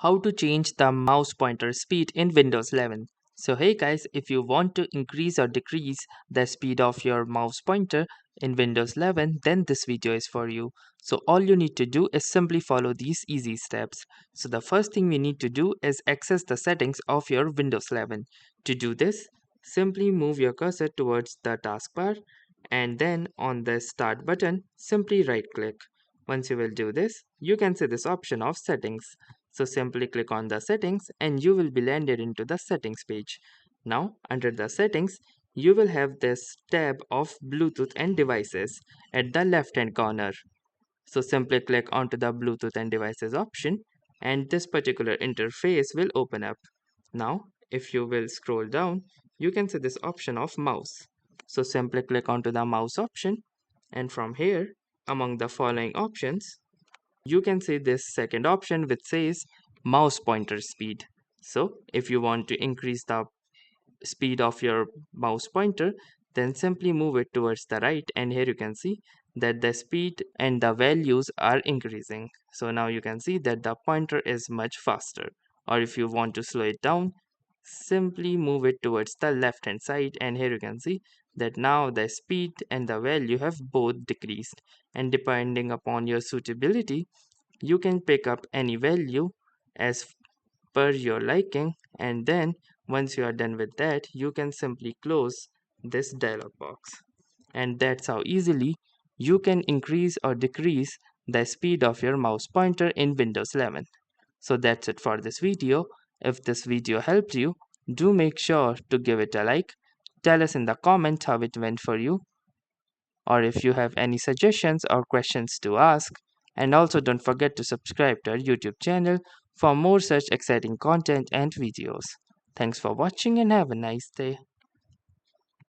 How to change the mouse pointer speed in Windows 11. So hey guys, if you want to increase or decrease the speed of your mouse pointer in Windows 11, then this video is for you. So all you need to do is simply follow these easy steps. So the first thing we need to do is access the settings of your Windows 11. To do this, simply move your cursor towards the taskbar and then on the start button, simply right click. Once you will do this, you can see this option of settings. So simply click on the settings and you will be landed into the settings page. Now under the settings, you will have this tab of Bluetooth and devices at the left hand corner. So simply click onto the Bluetooth and devices option and this particular interface will open up. Now if you will scroll down, you can see this option of mouse. So simply click onto the mouse option and from here among the following options you can see this second option which says mouse pointer speed. So if you want to increase the speed of your mouse pointer, then simply move it towards the right and here you can see that the speed and the values are increasing. So now you can see that the pointer is much faster. Or if you want to slow it down, simply move it towards the left hand side and here you can see that now the speed and the value have both decreased, and depending upon your suitability you can pick up any value as per your liking, and then once you are done with that you can simply close this dialog box. And that's how easily you can increase or decrease the speed of your mouse pointer in Windows 11. So that's it for this video. If this video helped you, do make sure to give it a like. Tell us in the comment how it went for you, or if you have any suggestions or questions to ask. And also don't forget to subscribe to our YouTube channel for more such exciting content and videos. Thanks for watching and have a nice day.